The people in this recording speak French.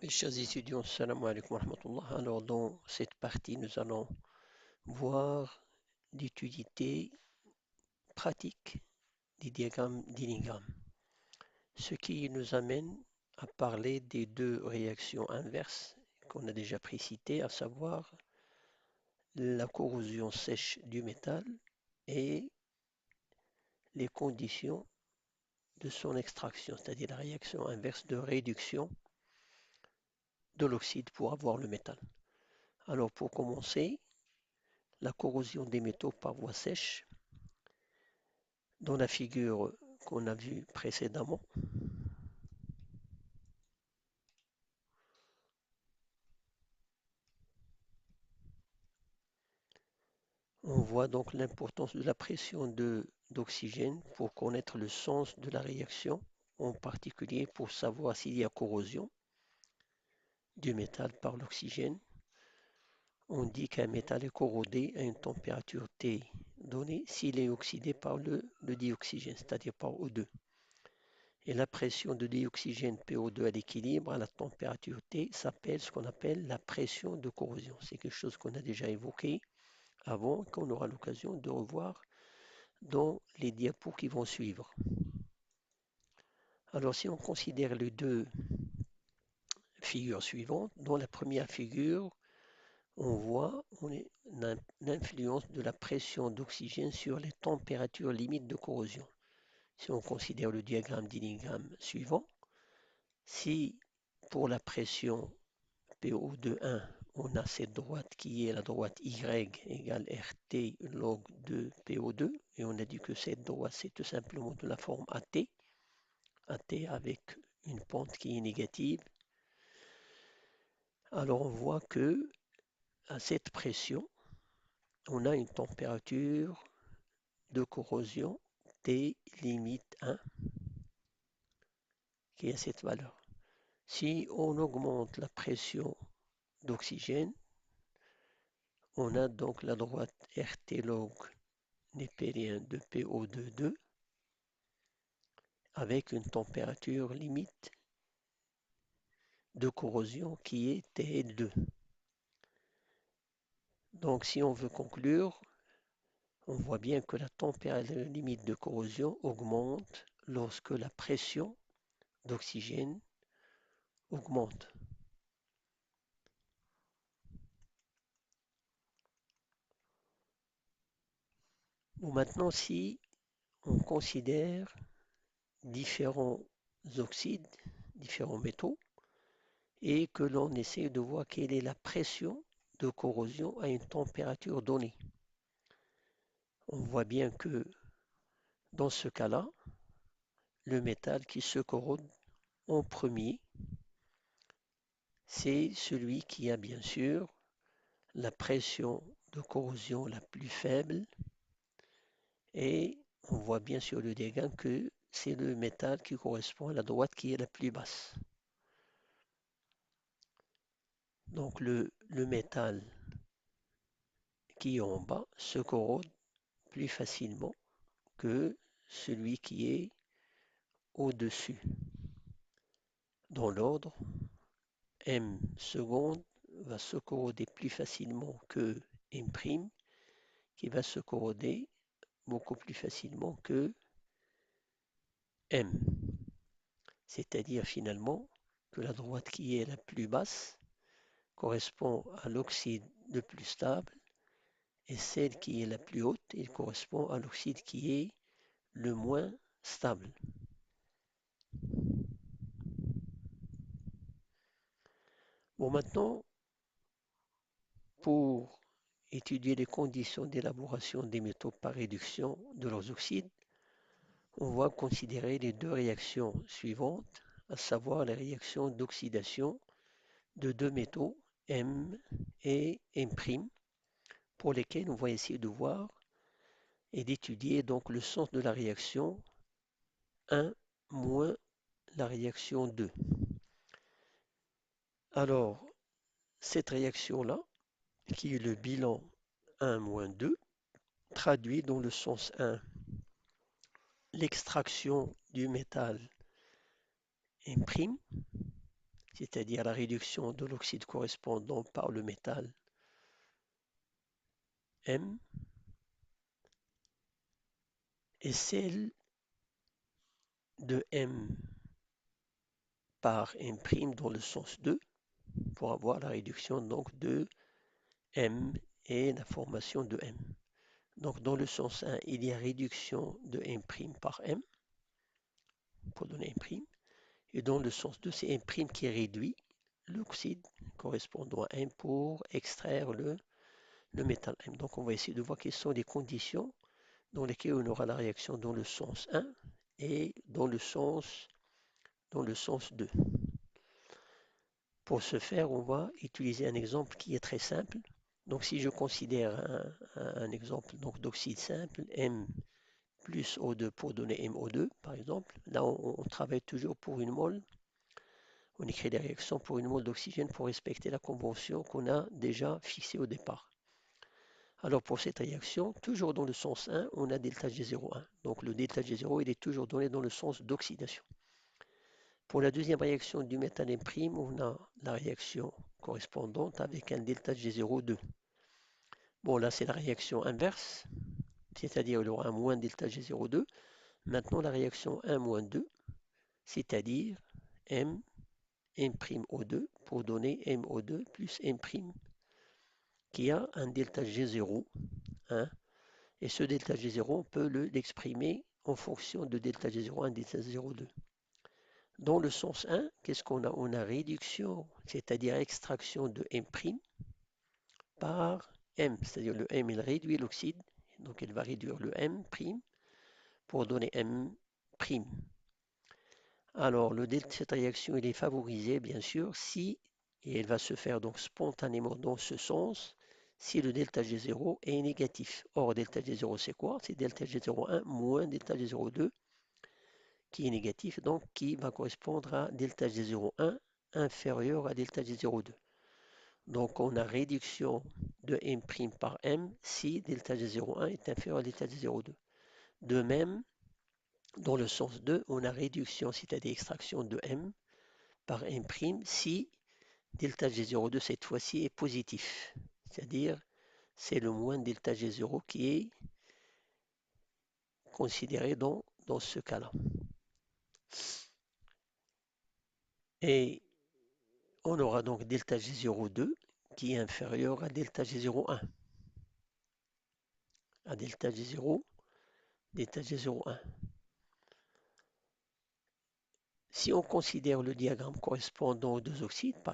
Mes chers étudiants, salam alaikum wa rahmatullah. Alors, dans cette partie, nous allons voir l'utilité pratique des diagrammes d'Illingham, ce qui nous amène à parler des deux réactions inverses qu'on a déjà précitées, à savoir la corrosion sèche du métal et les conditions de son extraction, c'est-à-dire la réaction inverse de réduction de l'oxyde pour avoir le métal. Alors, pour commencer, la corrosion des métaux par voie sèche. Dans la figure qu'on a vue précédemment, on voit donc l'importance de la pression d'oxygène pour connaître le sens de la réaction, en particulier pour savoir s'il y a corrosion du métal par l'oxygène. On dit qu'un métal est corrodé à une température T donnée s'il est oxydé par le dioxygène, c'est-à-dire par O2. Et la pression de dioxygène PO2 à l'équilibre à la température T s'appelle ce qu'on appelle la pression de corrosion. C'est quelque chose qu'on a déjà évoqué avant et qu'on aura l'occasion de revoir dans les diapos qui vont suivre. Alors si on considère les deux figures suivantes, dans la première figure, on voit l'influence de la pression d'oxygène sur les températures limites de corrosion. Si on considère le diagramme d'Illingham suivant, si pour la pression PO de 1, on a cette droite qui est la droite Y égale RT log de PO2, et on a dit que cette droite c'est tout simplement de la forme AT, AT avec une pente qui est négative. Alors on voit que à cette pression, on a une température de corrosion T limite 1 qui est cette valeur. Si on augmente la pression d'oxygène, on a donc la droite RT log népérien de PO2 avec une température limite de corrosion qui est TL2. Donc si on veut conclure, on voit bien que la température limite de corrosion augmente lorsque la pression d'oxygène augmente. Bon, maintenant, si on considère différents oxydes, différents métaux, et que l'on essaie de voir quelle est la pression de corrosion à une température donnée. On voit bien que dans ce cas-là, le métal qui se corrode en premier, c'est celui qui a bien sûr la pression de corrosion la plus faible et on voit bien sur le diagramme que c'est le métal qui correspond à la droite qui est la plus basse. Donc le métal qui est en bas se corrode plus facilement que celui qui est au-dessus. Dans l'ordre, M seconde va se corroder plus facilement que M', qui va se corroder beaucoup plus facilement que M. C'est-à-dire finalement que la droite qui est la plus basse correspond à l'oxyde le plus stable et celle qui est la plus haute, elle correspond à l'oxyde qui est le moins stable. Bon, maintenant, pour étudier les conditions d'élaboration des métaux par réduction de leurs oxydes, on va considérer les deux réactions suivantes, à savoir la réaction d'oxydation de deux métaux, M et M', pour lesquels on va essayer de voir et d'étudier donc le sens de la réaction 1 moins la réaction 2. Alors, cette réaction-là, qui est le bilan 1 moins 2, traduit dans le sens 1 l'extraction du métal M', c'est-à-dire la réduction de l'oxyde correspondant par le métal M, et celle de M par M' dans le sens 2, pour avoir la réduction donc de M et la formation de M. Donc dans le sens 1, il y a réduction de M' par M, pour donner M', et dans le sens 2, c'est M' qui réduit l'oxyde correspondant à M pour extraire le métal M. Donc on va essayer de voir quelles sont les conditions dans lesquelles on aura la réaction dans le sens 1 et dans le sens 2. Pour ce faire, on va utiliser un exemple qui est très simple. Donc si je considère un exemple d'oxyde simple, M plus O2 pour donner MO2, par exemple, là on travaille toujours pour une mole. On écrit des réactions pour une mole d'oxygène pour respecter la convention qu'on a déjà fixée au départ. Alors pour cette réaction, toujours dans le sens 1, on a delta G01. Donc le delta G0, il est toujours donné dans le sens d'oxydation. Pour la deuxième réaction du métal M', on a la réaction correspondante avec un delta G02. Bon, là c'est la réaction inverse, c'est-à-dire il y aura un moins delta G02. Maintenant la réaction 1-2, c'est-à-dire M, M'O2 pour donner MO2 plus M', qui a un delta G0, hein, et ce delta G0, on peut l'exprimer en fonction de delta G01 et delta G02. Dans le sens 1, qu'est-ce qu'on a? On a réduction, c'est-à-dire extraction de M' par M, c'est-à-dire le M, il réduit l'oxyde, donc il va réduire le M' pour donner M'. Alors, cette réaction, elle est favorisée, bien sûr, si, et elle va se faire donc spontanément dans ce sens, si le delta G0 est négatif. Or, delta G0, c'est quoi? C'est delta G01 moins delta G02 qui est négatif, donc qui va correspondre à delta G01 inférieur à delta G02. Donc, on a réduction de M' par M si delta G01 est inférieur à delta G02. De même, dans le sens 2, on a réduction, c'est-à-dire extraction de M par M' si delta G02 cette fois-ci est positif. C'est-à-dire, c'est le moins delta G0 qui est considéré dans ce cas-là. Et on aura donc delta G02 qui est inférieur à delta G01. À delta G0, delta G01. Si on considère le diagramme correspondant aux deux oxydes, par